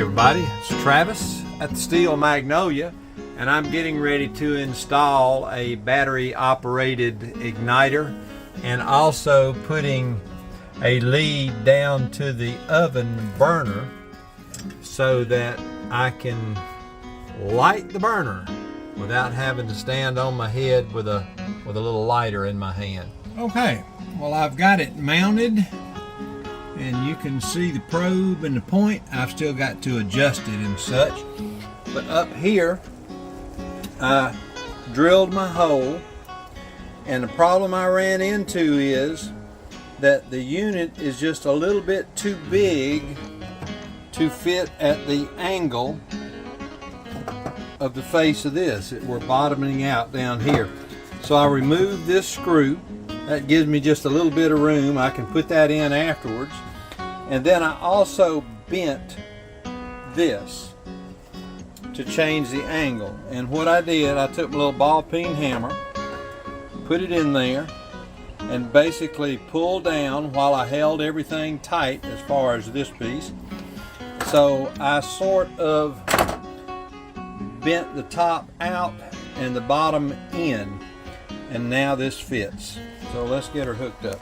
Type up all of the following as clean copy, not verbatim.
everybody, it's Travis at the Steel Magnolia, and I'm getting ready to install a battery operated igniter and also putting a lead down to the oven burner so that I can light the burner without having to stand on my head with a little lighter in my hand. Okay, well, I've got it mounted and you can see the probe and the point. I've still got to adjust it and such, but up here I drilled my hole, and the problem I ran into is that the unit is just a little bit too big to fit at the angle of the face of this. We're bottoming out down here, so I removed this screw. That gives me just a little bit of room. I can put that in afterwards. And then I also bent this to change the angle. And what I did, I took my little ball peen hammer, put it in there, and basically pulled down while I held everything tight as far as this piece. So I sort of bent the top out and the bottom in, and now this fits. So let's get her hooked up.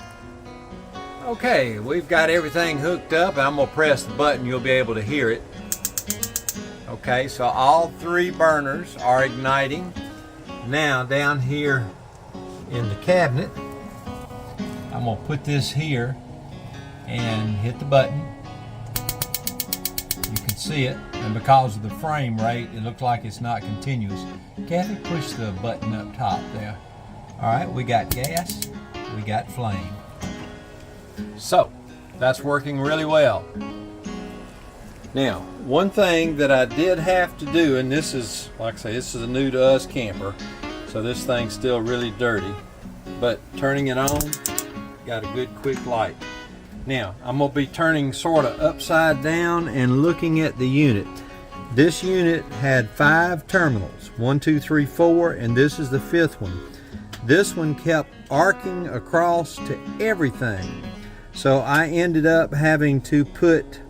Okay, we've got everything hooked up. I'm gonna press the button, you'll be able to hear it. Okay, so all three burners are igniting. Now down here in the cabinet, I'm gonna put this here and hit the button. You can see it, and because of the frame rate, it looks like it's not continuous. Kathy, push the button up top there. All right, we got gas, we got flame. So, that's working really well. Now, one thing that I did have to do, and this is, like I say, this is a new to us camper, so this thing's still really dirty, but turning it on, got a good quick light. Now, I'm going to be turning sort of upside down and looking at the unit. This unit had 5 terminals, 1, 2, 3, 4, and this is the 5th one. This one kept arcing across to everything. So I ended up having to put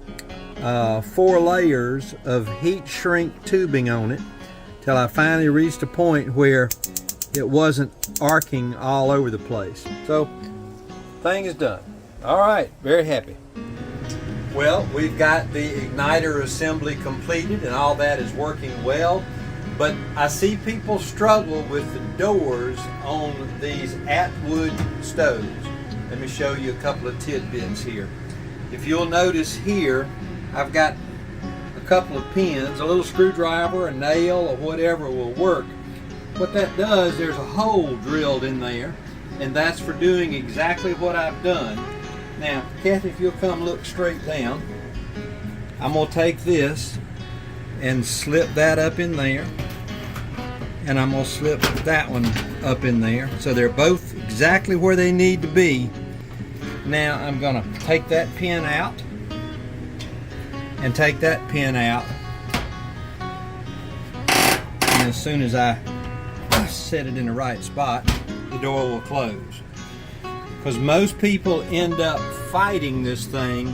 4 layers of heat shrink tubing on it till I finally reached a point where it wasn't arcing all over the place. So thing is done. All right, very happy. Well, we've got the igniter assembly completed and all that is working well, but I see people struggle with the doors on these Atwood stoves. Let me show you a couple of tidbits here. If you'll notice here, I've got a couple of pins, a little screwdriver, a nail, or whatever will work. What that does, there's a hole drilled in there, and that's for doing exactly what I've done. Now, Kathy, if you'll come look straight down, I'm going to take this and slip that up in there, and I'm going to slip that one up in there, so they're both exactly where they need to be. Now I'm going to take that pin out and take that pin out, and as soon as I set it in the right spot, the door will close. Because most people end up fighting this thing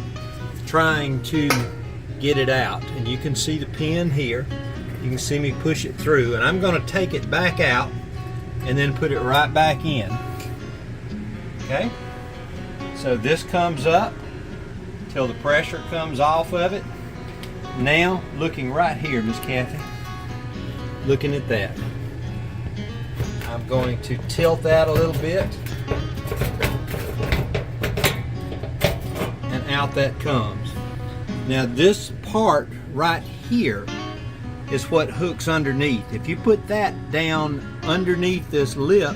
trying to get it out, and you can see the pin here. You can see me push it through, and I'm going to take it back out and then put it right back in. Okay, so this comes up till the pressure comes off of it. Now, looking right here, Miss Kathy, looking at that, I'm going to tilt that a little bit, and out that comes. Now this part right here is what hooks underneath. If you put that down underneath this lip,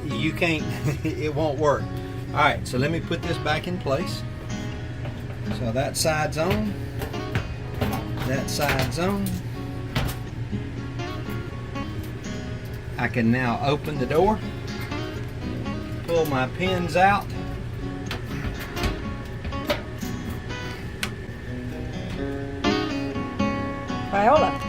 you can't, it won't work. All right, so let me put this back in place. So that side's on, that side's on. I can now open the door, pull my pins out, Viola.